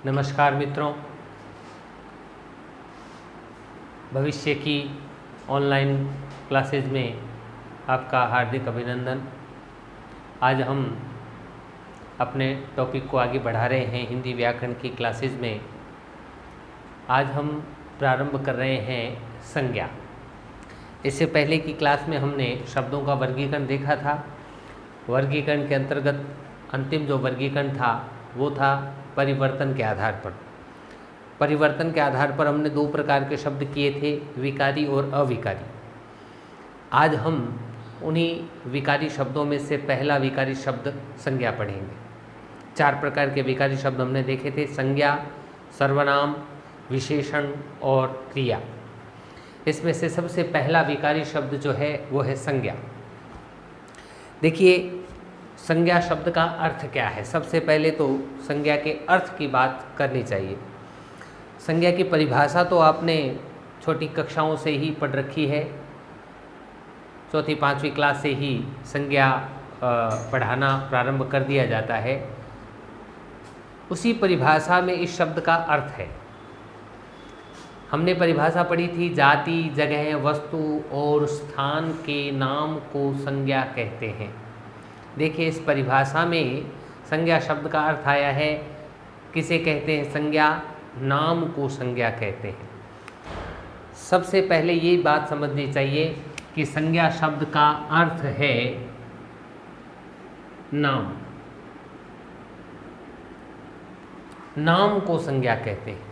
नमस्कार मित्रों, भविष्य की ऑनलाइन क्लासेज में आपका हार्दिक अभिनंदन। आज हम अपने टॉपिक को आगे बढ़ा रहे हैं हिंदी व्याकरण की क्लासेज में। आज हम प्रारंभ कर रहे हैं संज्ञा। इससे पहले की क्लास में हमने शब्दों का वर्गीकरण देखा था। वर्गीकरण के अंतर्गत अंतिम जो वर्गीकरण था वो था परिवर्तन के आधार पर। परिवर्तन के आधार पर हमने दो प्रकार के शब्द किए थे, विकारी और अविकारी। आज हम उन्हीं विकारी शब्दों में से पहला विकारी शब्द संज्ञा पढ़ेंगे। चार प्रकार के विकारी शब्द हमने देखे थे, संज्ञा, सर्वनाम, विशेषण और क्रिया। इसमें से सबसे पहला विकारी शब्द जो है वो है संज्ञा। देखिए, संज्ञा शब्द का अर्थ क्या है। सबसे पहले तो संज्ञा के अर्थ की बात करनी चाहिए। संज्ञा की परिभाषा तो आपने छोटी कक्षाओं से ही पढ़ रखी है। चौथी पांचवी क्लास से ही संज्ञा पढ़ाना प्रारंभ कर दिया जाता है। उसी परिभाषा में इस शब्द का अर्थ है। हमने परिभाषा पढ़ी थी, जाति, जगह, वस्तु और स्थान के नाम को संज्ञा कहते हैं। देखिए, इस परिभाषा में संज्ञा शब्द का अर्थ आया है, किसे कहते हैं संज्ञा, नाम को संज्ञा कहते हैं। सबसे पहले ये बात समझनी चाहिए कि संज्ञा शब्द का अर्थ है नाम। नाम को संज्ञा कहते हैं।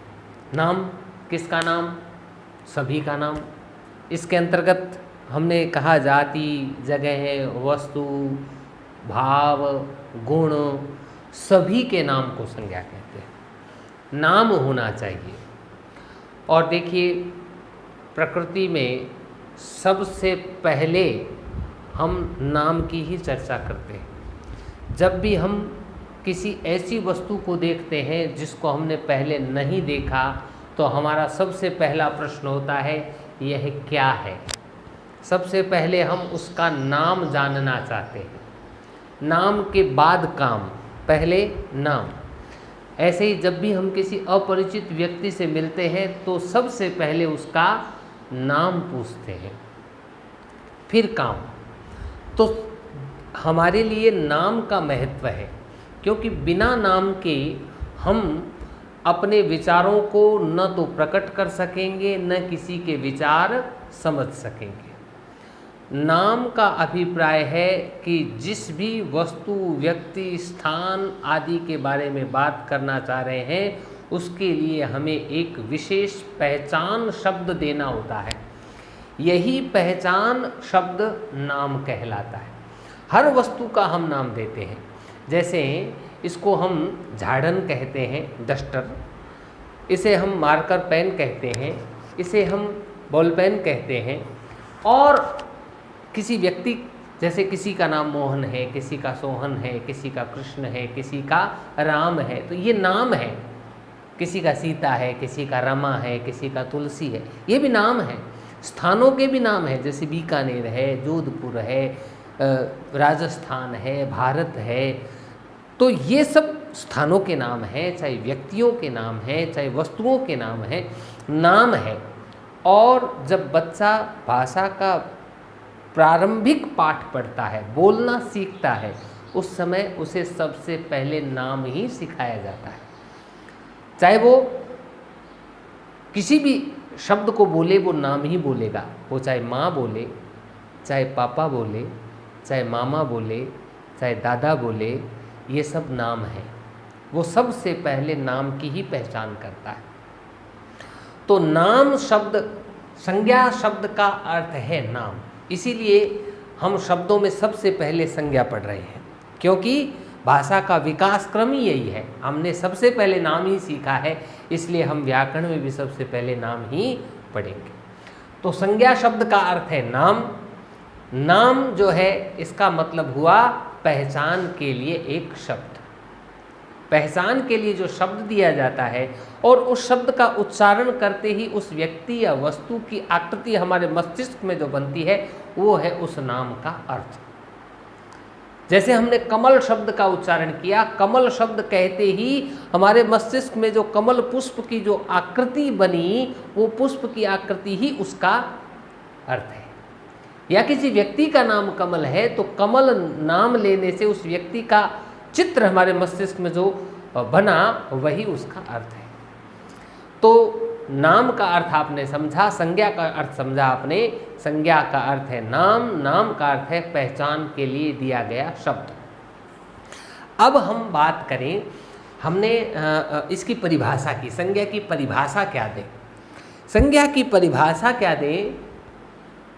नाम किसका नाम? सभी का नाम। इसके अंतर्गत हमने कहा जाति, जगह, वस्तु, भाव, गुण, सभी के नाम को संज्ञा कहते हैं। नाम होना चाहिए। और देखिए, प्रकृति में सबसे पहले हम नाम की ही चर्चा करते हैं। जब भी हम किसी ऐसी वस्तु को देखते हैं जिसको हमने पहले नहीं देखा, तो हमारा सबसे पहला प्रश्न होता है, यह क्या है। सबसे पहले हम उसका नाम जानना चाहते हैं। नाम के बाद काम, पहले नाम। ऐसे ही जब भी हम किसी अपरिचित व्यक्ति से मिलते हैं तो सबसे पहले उसका नाम पूछते हैं, फिर काम। तो हमारे लिए नाम का महत्व है, क्योंकि बिना नाम के हम अपने विचारों को न तो प्रकट कर सकेंगे, न किसी के विचार समझ सकेंगे। नाम का अभिप्राय है कि जिस भी वस्तु, व्यक्ति, स्थान आदि के बारे में बात करना चाह रहे हैं, उसके लिए हमें एक विशेष पहचान शब्द देना होता है। यही पहचान शब्द नाम कहलाता है। हर वस्तु का हम नाम देते हैं। जैसे इसको हम झाड़न कहते हैं, डस्टर। इसे हम मार्कर पेन कहते हैं। इसे हम बॉल पेन कहते हैं। और किसी व्यक्ति, जैसे किसी का नाम मोहन है, किसी का सोहन है, किसी का कृष्ण है, किसी का राम है, तो ये नाम है। किसी का सीता है, किसी का रमा है, किसी का तुलसी है, ये भी नाम है। स्थानों के भी नाम है, जैसे बीकानेर है, जोधपुर है, राजस्थान है, भारत है। तो ये सब स्थानों के नाम हैं, चाहे व्यक्तियों के नाम हैं, चाहे वस्तुओं के नाम हैं, नाम है। और जब बच्चा भाषा का प्रारंभिक पाठ पढ़ता है, बोलना सीखता है, उस समय उसे सबसे पहले नाम ही सिखाया जाता है। चाहे वो किसी भी शब्द को बोले, वो नाम ही बोलेगा। वो चाहे माँ बोले, चाहे पापा बोले, चाहे मामा बोले, चाहे दादा बोले, ये सब नाम है। वो सबसे पहले नाम की ही पहचान करता है। तो नाम शब्द, संज्ञा शब्द का अर्थ है नाम। इसीलिए हम शब्दों में सबसे पहले संज्ञा पढ़ रहे हैं, क्योंकि भाषा का विकास क्रम ही यही है। हमने सबसे पहले नाम ही सीखा है, इसलिए हम व्याकरण में भी सबसे पहले नाम ही पढ़ेंगे। तो संज्ञा शब्द का अर्थ है नाम। नाम जो है, इसका मतलब हुआ पहचान के लिए एक शब्द। पहचान के लिए जो शब्द दिया जाता है और उस शब्द का उच्चारण करते ही उस व्यक्ति या वस्तु की आकृति हमारे मस्तिष्क में जो बनती है, वो है उस नाम का अर्थ। जैसे हमने कमल शब्द का उच्चारण किया, कमल शब्द कहते ही हमारे मस्तिष्क में जो कमल पुष्प की जो आकृति बनी, वो पुष्प की आकृति ही उसका अर्थ है। या किसी व्यक्ति का नाम कमल है तो कमल नाम लेने से उस व्यक्ति का चित्र हमारे मस्तिष्क में जो बना वही उसका अर्थ है। तो नाम का अर्थ आपने समझा, संज्ञा का अर्थ समझा आपने। संज्ञा का अर्थ है नाम, नाम का अर्थ है पहचान के लिए दिया गया शब्द। अब हम बात करें, हमने इसकी परिभाषा की, संज्ञा की परिभाषा क्या दें। संज्ञा की परिभाषा क्या दें?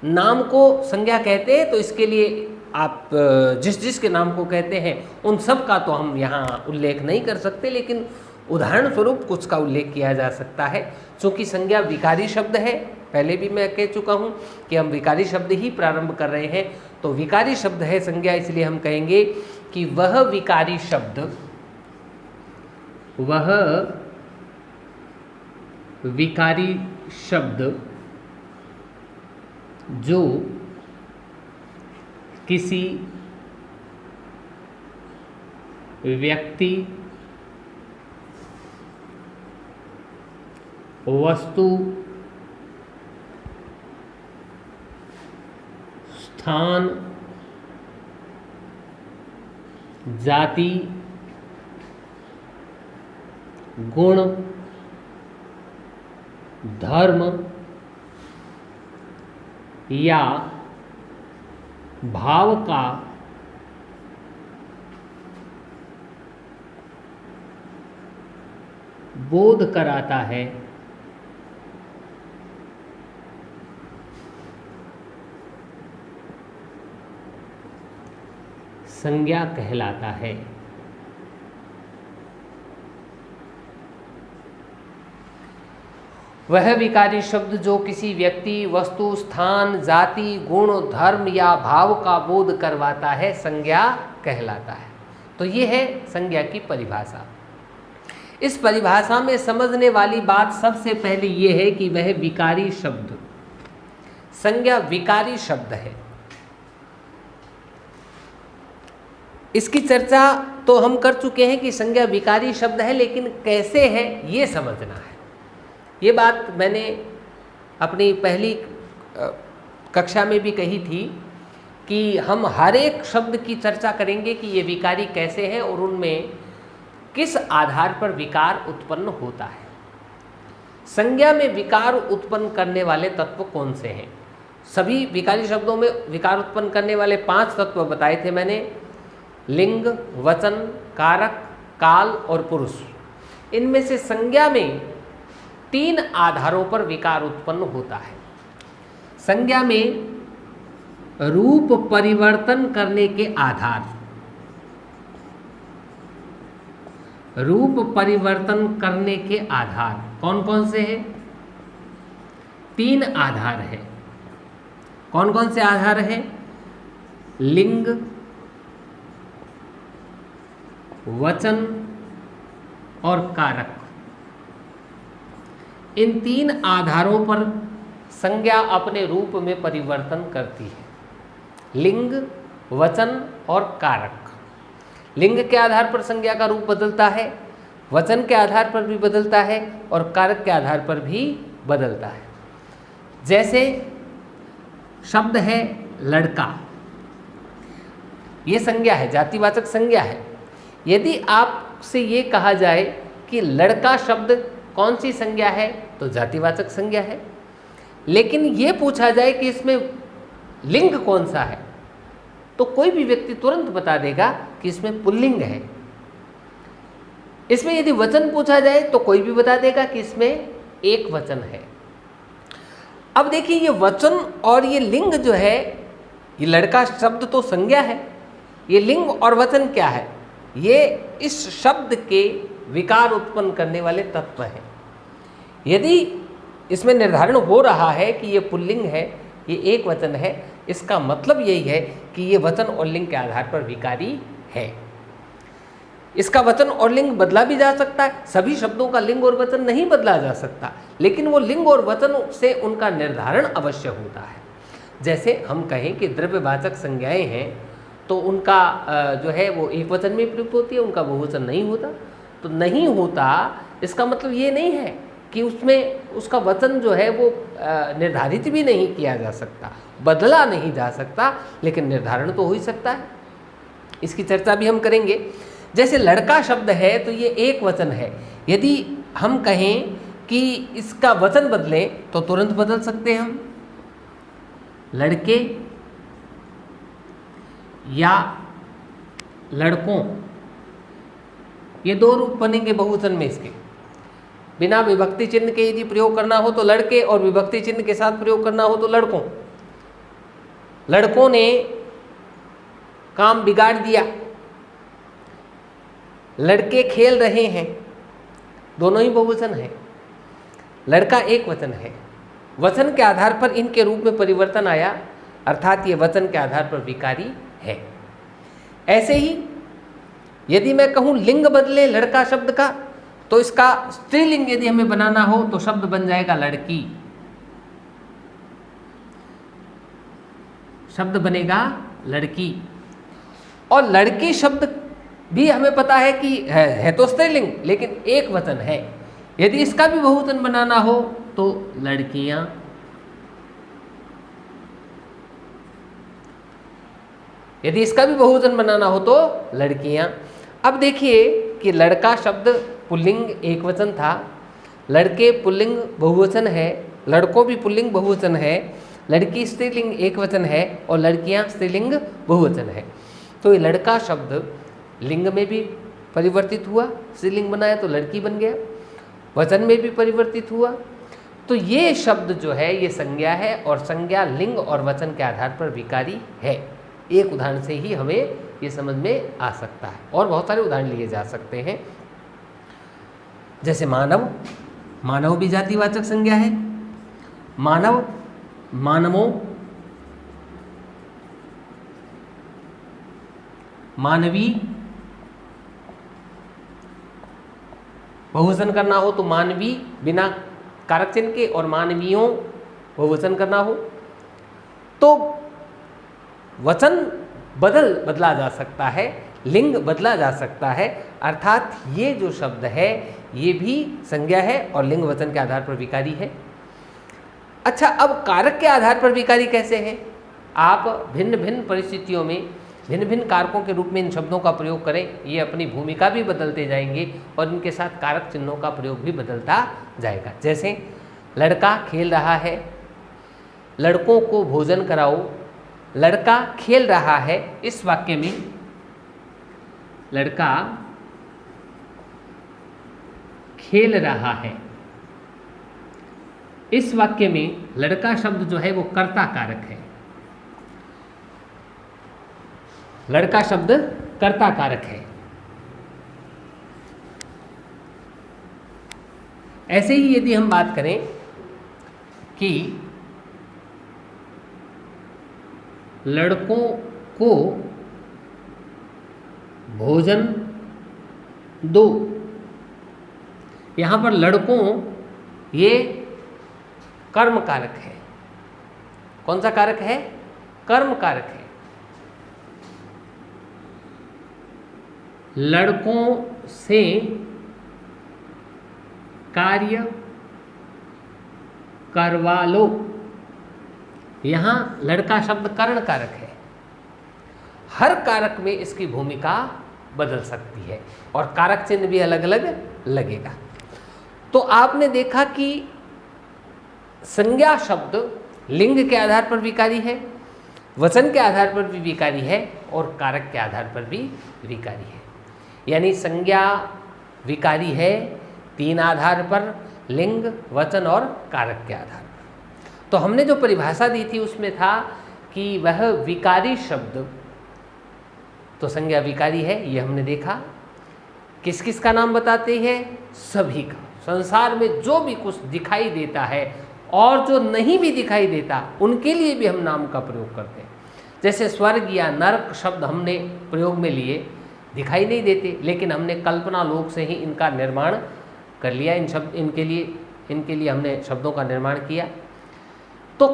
नाम को संज्ञा कहते हैं तो इसके लिए आप जिस जिसके नाम को कहते हैं उन सब का तो हम यहाँ उल्लेख नहीं कर सकते, लेकिन उदाहरण स्वरूप कुछ का उल्लेख किया जा सकता है। चूँकि संज्ञा विकारी शब्द है, पहले भी मैं कह चुका हूँ कि हम विकारी शब्द ही प्रारंभ कर रहे हैं, तो विकारी शब्द है संज्ञा, इसलिए हम कहेंगे कि वह विकारी शब्द, वह विकारी शब्द जो किसी व्यक्ति, वस्तु, स्थान, जाति, गुण, धर्म या भाव का बोध कराता है, संज्ञा कहलाता है। वह विकारी शब्द जो किसी व्यक्ति, वस्तु, स्थान, जाति, गुण, धर्म या भाव का बोध करवाता है, संज्ञा कहलाता है। तो ये है संज्ञा की परिभाषा। इस परिभाषा में समझने वाली बात सबसे पहले ये है कि वह विकारी शब्द, संज्ञा विकारी शब्द है। इसकी चर्चा तो हम कर चुके हैं कि संज्ञा विकारी शब्द है, लेकिन कैसे है ये समझना है। ये बात मैंने अपनी पहली कक्षा में भी कही थी कि हम हर एक शब्द की चर्चा करेंगे कि ये विकारी कैसे हैं और उनमें किस आधार पर विकार उत्पन्न होता है। संज्ञा में विकार उत्पन्न करने वाले तत्व कौन से हैं? सभी विकारी शब्दों में विकार उत्पन्न करने वाले 5 तत्व बताए थे मैंने, लिंग, वचन, कारक, काल और पुरुष। इनमें से संज्ञा में 3 आधारों पर विकार उत्पन्न होता है। संज्ञा में रूप परिवर्तन करने के आधार, रूप परिवर्तन करने के आधार कौन कौन से हैं? 3 आधार हैं। कौन कौन से आधार हैं? लिंग, वचन और कारक। इन 3 आधारों पर संज्ञा अपने रूप में परिवर्तन करती है। लिंग, वचन और कारक। लिंग के आधार पर संज्ञा का रूप बदलता है, वचन के आधार पर भी बदलता है और कारक के आधार पर भी बदलता है। जैसे शब्द है लड़का, ये संज्ञा है, जातिवाचक संज्ञा है। यदि आपसे ये कहा जाए कि लड़का शब्द कौन सी संज्ञा है, तो जातिवाचक संज्ञा है। लेकिन ये पूछा जाए कि इसमें लिंग कौन सा है, तो कोई भी व्यक्ति तुरंत बता देगा कि इसमें पुल्लिंग है। इसमें यदि वचन पूछा जाए तो कोई भी बता देगा कि इसमें एक वचन है। अब देखिए, ये वचन और ये लिंग जो है, ये लड़का शब्द तो संज्ञा है, ये लिंग और वचन क्या है? ये इस शब्द के विकार उत्पन्न करने वाले तत्व हैं। यदि इसमें निर्धारण हो रहा है कि ये पुल्लिंग है, ये एक वचन है, इसका मतलब यही है कि ये वचन और लिंग के आधार पर विकारी है। इसका वचन और लिंग बदला भी जा सकता है, सभी शब्दों का लिंग और वचन नहीं बदला जा सकता, लेकिन वो लिंग और वचन से उनका निर्धारण अवश्य होता है। जैसे हम कहें कि द्रव्यवाचक संज्ञाएं हैं, तो उनका जो है वो एक वचन में प्रयुक्त होती है, उनका बहुवचन नहीं होता। तो नहीं होता इसका मतलब ये नहीं है कि उसमें उसका वचन जो है वो निर्धारित भी नहीं किया जा सकता, बदला नहीं जा सकता, लेकिन निर्धारण तो हो ही सकता है। इसकी चर्चा भी हम करेंगे। जैसे लड़का शब्द है तो ये एक वचन है, यदि हम कहें कि इसका वचन बदलें तो तुरंत बदल सकते हैं हम। लड़के या लड़कों, ये दो रूप बनेंगे बहुवचन में इसके। बिना विभक्ति चिन्ह के यदि प्रयोग करना हो तो लड़के, और विभक्ति चिन्ह के साथ प्रयोग करना हो तो लड़कों। लड़कों ने काम बिगाड़ दिया, लड़के खेल रहे हैं, दोनों ही बहुवचन है। लड़का एक वचन है, वचन के आधार पर इनके रूप में परिवर्तन आया, अर्थात ये वचन के आधार पर विकारी है। ऐसे ही यदि मैं कहूं लिंग बदले लड़का शब्द का, तो इसका स्त्रीलिंग यदि हमें बनाना हो तो शब्द बन जाएगा लड़की, शब्द बनेगा लड़की। और लड़की शब्द भी हमें पता है कि है तो स्त्रीलिंग, लेकिन एक वचन है। यदि इसका भी बहुवचन बनाना हो तो लड़कियां। यदि इसका भी बहुवचन बनाना हो तो लड़कियां। अब देखिए कि लड़का शब्द पुल्लिंग एक वचन था, लड़के पुल्लिंग बहुवचन है, लड़कों भी पुल्लिंग बहुवचन है, लड़की स्त्रीलिंग एक वचन है और लड़कियां स्त्रीलिंग बहुवचन है। तो ये लड़का शब्द लिंग में भी परिवर्तित हुआ, स्त्रीलिंग बनाया तो लड़की बन गया, वचन में भी परिवर्तित हुआ। तो ये शब्द जो है ये संज्ञा है, और संज्ञा लिंग और वचन के आधार पर विकारी है। एक उदाहरण से ही हमें ये समझ में आ सकता है, और बहुत सारे उदाहरण लिए जा सकते हैं। जैसे मानव, मानव भी जातिवाचक संज्ञा है। मानव, मानवों, मानवी, बहुवचन करना हो तो मानवी बिना कारक चिन्ह के, और मानवियों बहुवचन करना हो तो वचन बदला जा सकता है, लिंग बदला जा सकता है। अर्थात ये जो शब्द है ये भी संज्ञा है और लिंग वचन के आधार पर विकारी है। अच्छा, अब कारक के आधार पर विकारी कैसे है? आप भिन्न भिन्न परिस्थितियों में भिन्न भिन्न कारकों के रूप में इन शब्दों का प्रयोग करें, ये अपनी भूमिका भी बदलते जाएंगे और इनके साथ कारक चिन्हों का प्रयोग भी बदलता जाएगा। जैसे लड़का खेल रहा है, लड़कों को भोजन कराओ, लड़का खेल रहा है। इस वाक्य में लड़का खेल रहा है, इस वाक्य में लड़का शब्द जो है वो कर्ता कारक है। लड़का शब्द कर्ता कारक है। ऐसे ही यदि हम बात करें कि लड़कों को भोजन दो, यहाँ पर लड़कों ये कर्म कारक है। कौन सा कारक है? कर्म कारक है। लड़कों से कार्य करवा लो, यहाँ लड़का शब्द कर्ण कारक है। हर कारक में इसकी भूमिका बदल सकती है और कारक चिन्ह भी अलग अलग लगेगा। तो आपने देखा कि संज्ञा शब्द लिंग के आधार पर विकारी है, वचन के आधार पर भी विकारी है और कारक के आधार पर भी विकारी है। यानी संज्ञा विकारी है तीन आधार पर, लिंग, वचन और कारक के आधार पर। तो हमने जो परिभाषा दी थी उसमें था कि वह विकारी शब्द, तो संज्ञा विकारी है, ये हमने देखा। किस किस का नाम बताते हैं? सभी का। संसार में जो भी कुछ दिखाई देता है और जो नहीं भी दिखाई देता उनके लिए भी हम नाम का प्रयोग करते हैं। जैसे स्वर्ग या नरक शब्द हमने प्रयोग में लिए, दिखाई नहीं देते, लेकिन हमने कल्पना लोक से ही इनका निर्माण कर लिया। इनके लिए हमने शब्दों का निर्माण किया। तो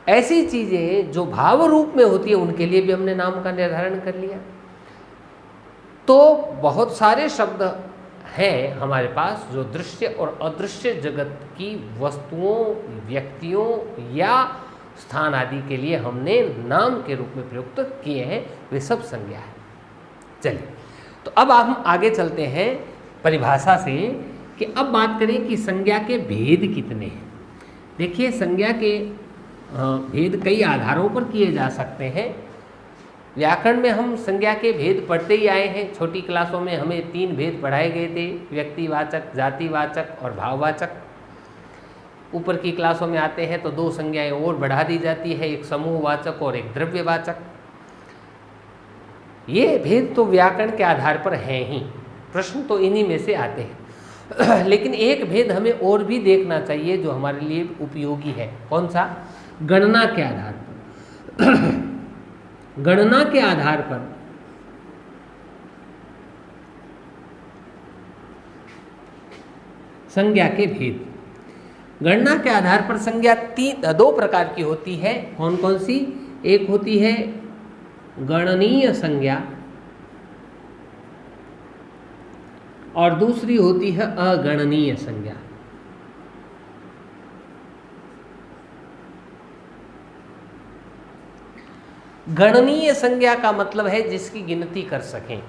ऐसी चीज़ें जो भाव रूप में होती है उनके लिए भी हमने नाम का निर्धारण कर लिया। तो बहुत सारे शब्द हैं हमारे पास जो दृश्य और अदृश्य जगत की वस्तुओं, व्यक्तियों या स्थान आदि के लिए हमने नाम के रूप में प्रयुक्त किए हैं, वे सब संज्ञा है। चलिए, तो अब हम आगे चलते हैं परिभाषा से कि अब बात करें कि संज्ञा के भेद कितने हैं। देखिए, संज्ञा के भेद कई आधारों पर किए जा सकते हैं। व्याकरण में हम संज्ञा के भेद पढ़ते ही आए हैं। छोटी क्लासों में हमें 3 भेद पढ़ाए गए थे, व्यक्तिवाचक, जातिवाचक और भाववाचक। ऊपर की क्लासों में आते हैं तो 2 संज्ञाएं और बढ़ा दी जाती है, एक समूहवाचक और एक द्रव्यवाचक। ये भेद तो व्याकरण के आधार पर हैं ही, प्रश्न तो इन्हीं में से आते हैं। लेकिन एक भेद हमें और भी देखना चाहिए जो हमारे लिए उपयोगी है। कौन सा? गणना के आधार पर। गणना के आधार पर संज्ञा के भेद। गणना के आधार पर संज्ञा 2 प्रकार की होती है। कौन कौन सी? एक होती है गणनीय संज्ञा और दूसरी होती है अगणनीय संज्ञा। गणनीय संज्ञा का मतलब है जिसकी गिनती कर सकें,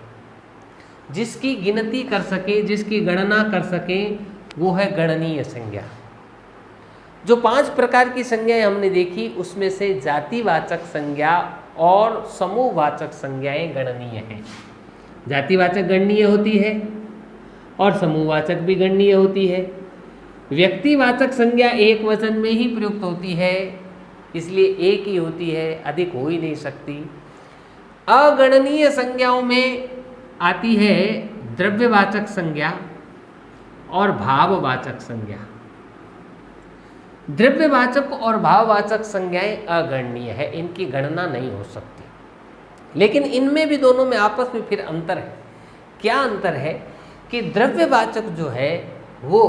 जिसकी गिनती कर सके, जिसकी गणना कर सकें, वो है गणनीय संज्ञा। जो 5 प्रकार की संज्ञाएं हमने देखी उसमें से जातिवाचक संज्ञा और समूहवाचक संज्ञाएं गणनीय हैं। जातिवाचक गणनीय होती है और समूहवाचक भी गणनीय होती है। व्यक्तिवाचक संज्ञा एक वचन में ही प्रयुक्त होती है, इसलिए एक ही होती है, अधिक हो ही नहीं सकती। अगणनीय संज्ञाओं में आती है द्रव्यवाचक संज्ञा और भाववाचक संज्ञा। द्रव्यवाचक और भाववाचक संज्ञाएं अगणनीय है, इनकी गणना नहीं हो सकती। लेकिन इनमें भी दोनों में आपस में फिर अंतर है। क्या अंतर है कि द्रव्यवाचक जो है वो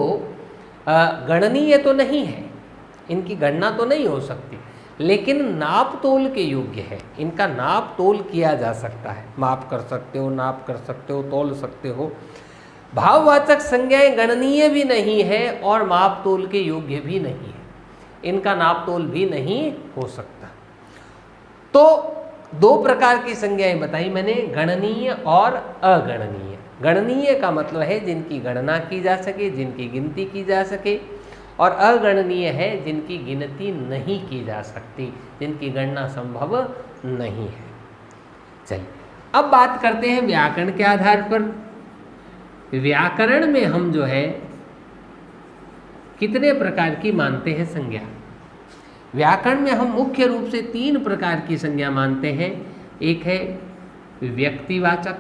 गणनीय तो नहीं है, इनकी गणना तो नहीं हो सकती, लेकिन नाप तोल के योग्य है। इनका नाप तोल किया जा सकता है, माप कर सकते हो, नाप कर सकते हो, तोल सकते हो। भाववाचक संज्ञाएं गणनीय भी नहीं है और माप तोल के योग्य भी नहीं है, इनका नाप तोल भी नहीं हो सकता। तो 2 प्रकार की संज्ञाएं बताई मैंने, गणनीय और अगणनीय। गणनीय का मतलब है जिनकी गणना की जा सके, जिनकी गिनती की जा सके, और अगणनीय है जिनकी गिनती नहीं की जा सकती, जिनकी गणना संभव नहीं है। चलिए, अब बात करते हैं व्याकरण के आधार पर। व्याकरण में हम जो है कितने प्रकार की मानते हैं संज्ञा? व्याकरण में हम मुख्य रूप से 3 प्रकार की संज्ञा मानते हैं। एक है व्यक्तिवाचक,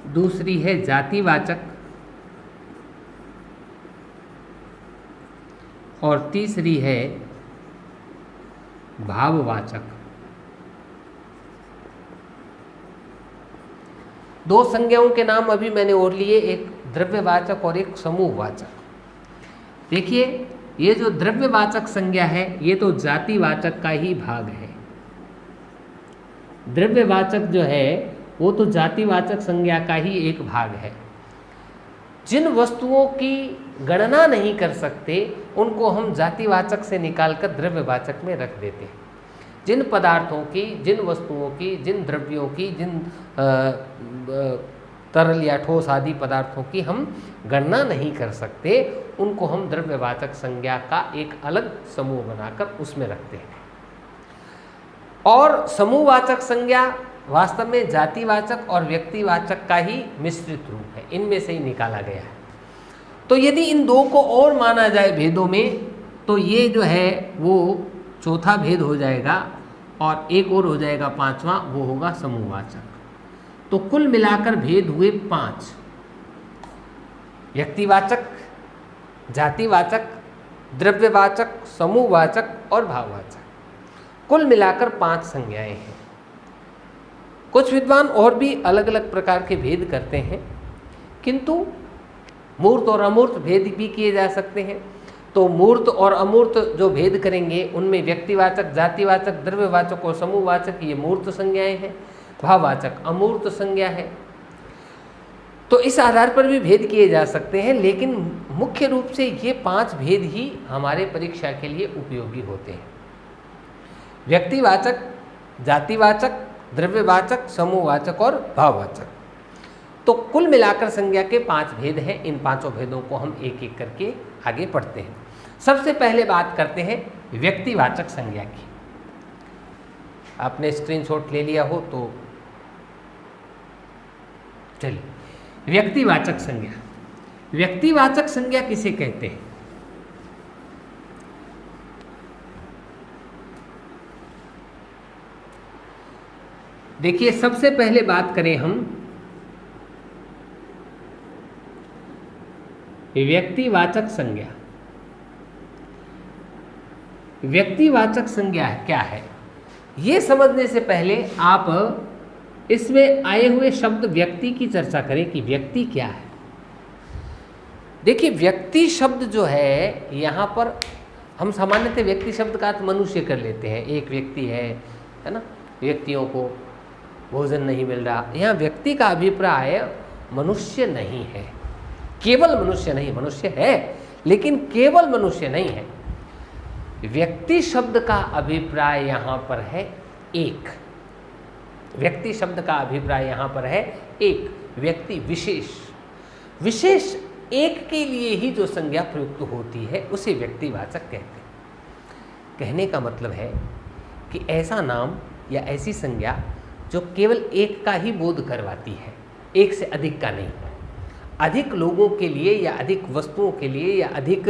दूसरी है जातिवाचक और तीसरी है भाववाचक। 2 संज्ञाओं के नाम अभी मैंने और लिए, एक द्रव्यवाचक और एक समूहवाचक। देखिए, ये जो द्रव्यवाचक संज्ञा है ये तो जातिवाचक का ही भाग है। द्रव्यवाचक जो है वो तो जातिवाचक संज्ञा का ही एक भाग है। जिन वस्तुओं की गणना नहीं कर सकते उनको हम जातिवाचक से निकालकर द्रव्यवाचक में रख देते हैं। जिन पदार्थों की, जिन वस्तुओं की, जिन द्रव्यों की, जिन तरल या ठोस आदि पदार्थों की हम गणना नहीं कर सकते, उनको हम द्रव्यवाचक संज्ञा का एक अलग समूह बनाकर उसमें रखते हैं। और समूहवाचक संज्ञा वास्तव में जातिवाचक और व्यक्तिवाचक का ही मिश्रित रूप है, इनमें से ही निकाला गया है। तो यदि इन 2 को और माना जाए भेदों में, तो ये जो है वो चौथा भेद हो जाएगा और एक और हो जाएगा 5वां, वो होगा समूहवाचक। तो कुल मिलाकर भेद हुए 5: व्यक्तिवाचक, जातिवाचक, द्रव्यवाचक, समूहवाचक और भाववाचक। कुल मिलाकर 5 संज्ञाएं हैं। कुछ विद्वान और भी अलग अलग प्रकार के भेद करते हैं, किंतु मूर्त और अमूर्त भेद भी किए जा सकते हैं। तो मूर्त और अमूर्त जो भेद करेंगे उनमें व्यक्तिवाचक, जातिवाचक, द्रव्यवाचक और समूहवाचक ये मूर्त संज्ञाएं हैं, भाववाचक अमूर्त संज्ञा है। तो इस आधार पर भी भेद किए जा सकते हैं, लेकिन मुख्य रूप से ये 5 भेद ही हमारे परीक्षा के लिए उपयोगी होते हैं। व्यक्तिवाचक, जातिवाचक, द्रव्यवाचक, समूहवाचक और भाववाचक। तो कुल मिलाकर संज्ञा के 5 भेद हैं। इन 5 भेदों को हम एक एक करके आगे पढ़ते हैं। सबसे पहले बात करते हैं व्यक्तिवाचक संज्ञा की। आपने स्क्रीनशॉट ले लिया हो तो चलिए, व्यक्तिवाचक संज्ञा। व्यक्तिवाचक संज्ञा किसे कहते हैं? देखिए, सबसे पहले बात करें हम व्यक्तिवाचक संज्ञा। व्यक्तिवाचक संज्ञा क्या है, ये समझने से पहले आप इसमें आए हुए शब्द व्यक्ति की चर्चा करें कि व्यक्ति क्या है। देखिए, व्यक्ति शब्द जो है, यहाँ पर हम सामान्यतः व्यक्ति शब्द का अर्थ मनुष्य कर लेते हैं। एक व्यक्ति है ना, व्यक्तियों को भोजन नहीं मिल रहा। यहाँ व्यक्ति का अभिप्राय मनुष्य नहीं है, केवल मनुष्य नहीं, मनुष्य है लेकिन केवल मनुष्य नहीं है। व्यक्ति शब्द का अभिप्राय यहाँ पर है एक। व्यक्ति शब्द का अभिप्राय यहाँ पर है एक, व्यक्ति विशेष। विशेष एक के लिए ही जो संज्ञा प्रयुक्त होती है उसे व्यक्तिवाचक कहते हैं। कहने का मतलब है कि ऐसा नाम या ऐसी संज्ञा जो केवल एक का ही बोध करवाती है, एक से अधिक का नहीं। अधिक लोगों के लिए या अधिक वस्तुओं के लिए या अधिक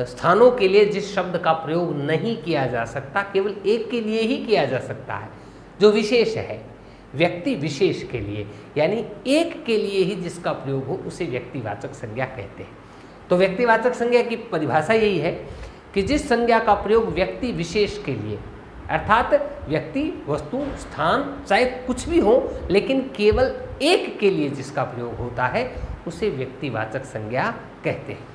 स्थानों के लिए जिस शब्द का प्रयोग नहीं किया जा सकता, केवल एक के लिए ही किया जा सकता है, जो विशेष है। व्यक्ति विशेष के लिए, यानी एक के लिए ही जिसका प्रयोग हो उसे व्यक्तिवाचक संज्ञा कहते हैं। तो व्यक्तिवाचक संज्ञा की परिभाषा यही है कि जिस संज्ञा का प्रयोग व्यक्ति विशेष के लिए, अर्थात व्यक्ति, वस्तु, स्थान चाहे कुछ भी हो, लेकिन केवल एक के लिए जिसका प्रयोग होता है उसे व्यक्तिवाचक संज्ञा कहते हैं।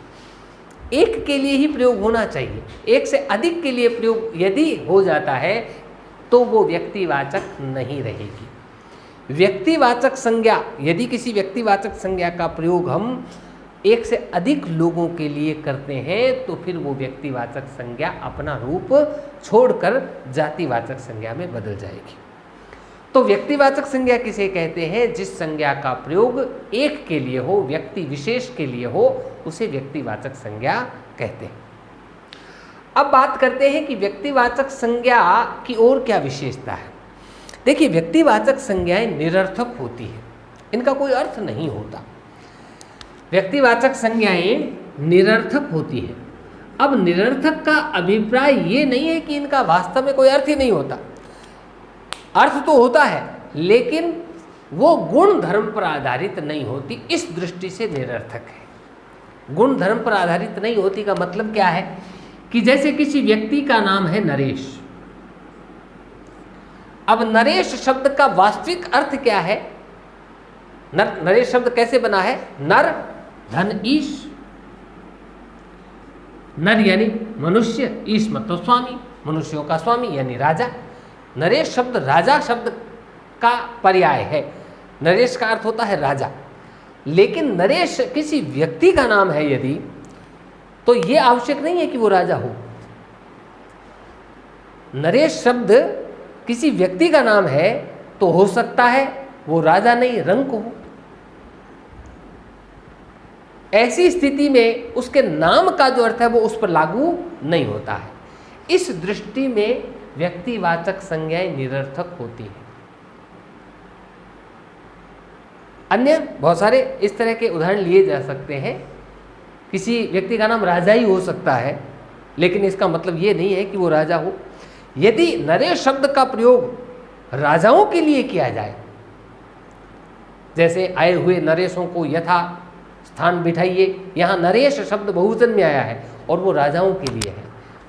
एक के लिए ही प्रयोग होना चाहिए। एक से अधिक के लिए प्रयोग यदि हो जाता है तो वो व्यक्तिवाचक नहीं रहेगी। व्यक्तिवाचक संज्ञा, यदि किसी व्यक्तिवाचक संज्ञा का प्रयोग हम एक से अधिक लोगों के लिए करते हैं तो फिर वो व्यक्तिवाचक संज्ञा अपना रूप छोड़कर जातिवाचक संज्ञा में बदल जाएगी। तो व्यक्तिवाचक संज्ञा किसे कहते हैं? जिस संज्ञा का प्रयोग एक के लिए हो, व्यक्ति विशेष के लिए हो, उसे व्यक्तिवाचक संज्ञा कहते हैं। अब बात करते हैं कि व्यक्तिवाचक संज्ञा की और क्या विशेषता है। देखिए, व्यक्तिवाचक संज्ञाएं निरर्थक होती हैं, इनका कोई अर्थ नहीं होता। व्यक्तिवाचक संज्ञाएं निरर्थक होती हैं। अब निरर्थक का अभिप्राय ये नहीं है कि इनका वास्तव में कोई अर्थ ही नहीं होता। अर्थ तो होता है, लेकिन वो गुण धर्म पर आधारित नहीं होती, इस दृष्टि से निरर्थक है। गुण धर्म पर आधारित नहीं होती का मतलब क्या है कि जैसे किसी व्यक्ति का नाम है नरेश। अब नरेश शब्द का वास्तविक अर्थ क्या है? नरेश शब्द कैसे बना है? नर धन ईश। नर यानी मनुष्य, ईश मतलब स्वामी, मनुष्यों का स्वामी यानी राजा। नरेश शब्द राजा शब्द का पर्याय है। नरेश का अर्थ होता है राजा। लेकिन नरेश किसी व्यक्ति का नाम है यदि, तो ये आवश्यक नहीं है कि वो राजा हो। नरेश शब्द किसी व्यक्ति का नाम है तो हो सकता है वो राजा नहीं, रंक हो। ऐसी स्थिति में उसके नाम का जो अर्थ है वो उस पर लागू नहीं होता है। इस दृष्टि में व्यक्तिवाचक संज्ञाएं निरर्थक होती हैं। अन्य बहुत सारे इस तरह के उदाहरण लिए जा सकते हैं। किसी व्यक्ति का नाम राजा ही हो सकता है, लेकिन इसका मतलब ये नहीं है कि वो राजा हो। यदि नरेश शब्द का प्रयोग राजाओं के लिए किया जाए, जैसे आए हुए नरेशों को यथा स्थान बिठाइए, यहाँ नरेश शब्द बहुवचन में आया है और वो राजाओं के लिए है,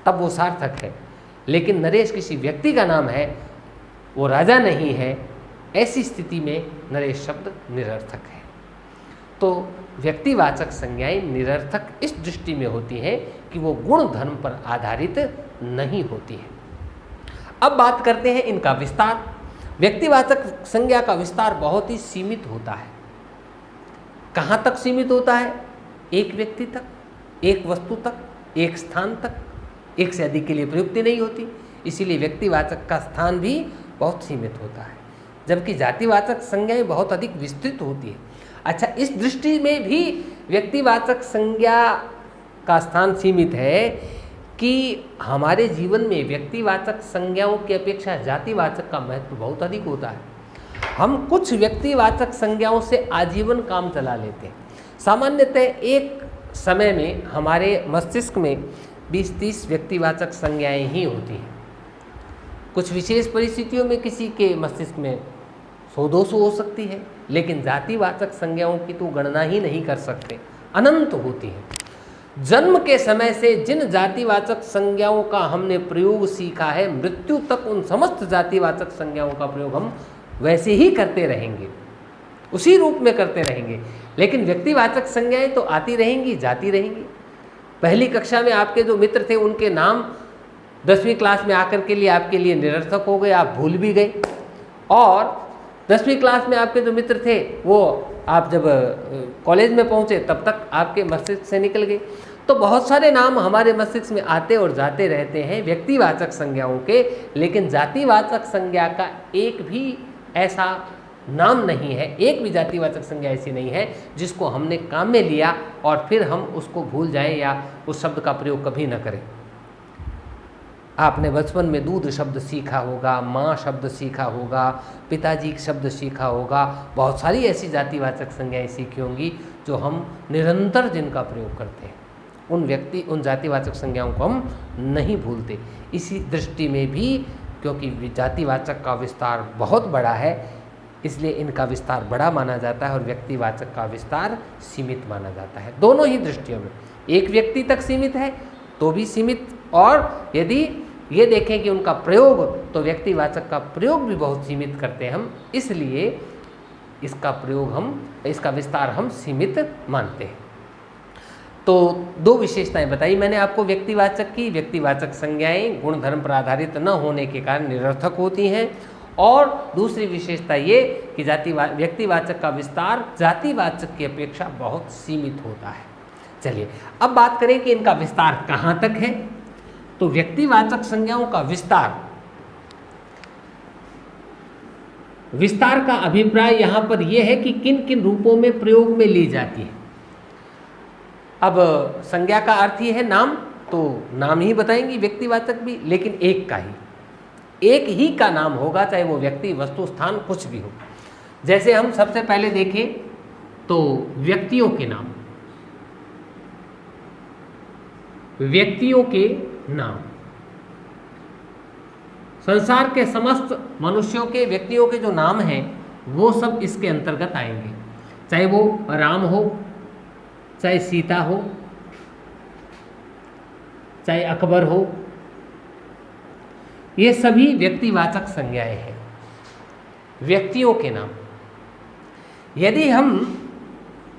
तब वो सार्थक है। लेकिन नरेश किसी व्यक्ति का नाम है, वो राजा नहीं है, ऐसी स्थिति में नरेश शब्द निरर्थक है। तो व्यक्तिवाचक संज्ञाएं निरर्थक इस दृष्टि में होती हैं कि वो गुण धर्म पर आधारित नहीं होती है। अब बात करते हैं इनका विस्तार। व्यक्तिवाचक संज्ञा का विस्तार बहुत ही सीमित होता है। कहाँ तक सीमित होता है? एक व्यक्ति तक, एक वस्तु तक, एक स्थान तक, एक से अधिक के लिए प्रयुक्ति नहीं होती। इसीलिए व्यक्तिवाचक का स्थान भी बहुत सीमित होता है, जबकि जातिवाचक संज्ञाएं बहुत अधिक विस्तृत होती है। अच्छा, इस दृष्टि में भी व्यक्तिवाचक संज्ञा का स्थान सीमित है कि हमारे जीवन में व्यक्तिवाचक संज्ञाओं की अपेक्षा जातिवाचक का महत्व बहुत अधिक होता है। हम कुछ व्यक्तिवाचक संज्ञाओं से आजीवन काम चला लेते हैं। सामान्यतः एक समय में हमारे मस्तिष्क में 20-30 व्यक्तिवाचक संज्ञाएं ही होती हैं। कुछ विशेष परिस्थितियों में किसी के मस्तिष्क में 100-200 हो सकती है, लेकिन जातिवाचक संज्ञाओं की तो गणना ही नहीं कर सकते, अनंत होती है। जन्म के समय से जिन जातिवाचक संज्ञाओं का हमने प्रयोग सीखा है, मृत्यु तक उन समस्त जातिवाचक संज्ञाओं का प्रयोग हम वैसे ही करते रहेंगे, उसी रूप में करते रहेंगे। लेकिन व्यक्तिवाचक संज्ञाएं तो आती रहेंगी, जाती रहेंगी। पहली कक्षा में आपके जो मित्र थे उनके नाम 10वीं क्लास में आकर के लिए आपके लिए निरर्थक हो गए, आप भूल भी गए। और 10वीं क्लास में आपके जो मित्र थे वो आप जब कॉलेज में पहुंचे तब तक आपके मस्तिष्क से निकल गए। तो बहुत सारे नाम हमारे मस्तिष्क में आते और जाते रहते हैं व्यक्तिवाचक संज्ञाओं के, लेकिन जातिवाचक संज्ञा का एक भी ऐसा नाम नहीं है, एक भी जातिवाचक संज्ञा ऐसी नहीं है जिसको हमने काम में लिया और फिर हम उसको भूल जाएं या उस शब्द का प्रयोग कभी न करें। आपने बचपन में दूध शब्द सीखा होगा, माँ शब्द सीखा होगा, पिताजी शब्द सीखा होगा, बहुत सारी ऐसी जातिवाचक संज्ञाएं सीखी होंगी जो हम निरंतर जिनका प्रयोग करते हैं। उन जातिवाचक संज्ञाओं को हम नहीं भूलते। इसी दृष्टि में भी क्योंकि जातिवाचक का विस्तार बहुत बड़ा है, इसलिए इनका विस्तार बड़ा माना जाता है और व्यक्तिवाचक का विस्तार सीमित माना जाता है। दोनों ही दृष्टियों में, एक व्यक्ति तक सीमित है तो भी सीमित, और यदि ये देखें कि उनका प्रयोग, तो व्यक्तिवाचक का प्रयोग भी बहुत सीमित करते हैं हम, इसलिए इसका विस्तार हम सीमित मानते हैं। तो दो विशेषताएं बताई मैंने आपको व्यक्तिवाचक की। व्यक्तिवाचक संज्ञाएं गुण धर्म पर आधारित न होने के कारण निरर्थक होती हैं, और दूसरी विशेषता ये कि व्यक्तिवाचक का विस्तार जातिवाचक की अपेक्षा बहुत सीमित होता है। चलिए अब बात करें कि इनका विस्तार कहाँ तक है। तो व्यक्तिवाचक संज्ञाओं का विस्तार का अभिप्राय यहाँ पर यह है कि किन किन रूपों में प्रयोग में ली जाती है। अब संज्ञा का अर्थ ही है नाम, तो नाम ही बताएंगी व्यक्तिवाचक भी, लेकिन एक ही का नाम होगा, चाहे वो व्यक्ति, वस्तु, स्थान कुछ भी हो। जैसे हम सबसे पहले देखें तो व्यक्तियों के नाम, संसार के समस्त मनुष्यों के, व्यक्तियों के जो नाम हैं वो सब इसके अंतर्गत आएंगे। चाहे वो राम हो, चाहे सीता हो, चाहे अकबर हो, ये सभी व्यक्तिवाचक संज्ञाएं हैं, व्यक्तियों के नाम। यदि हम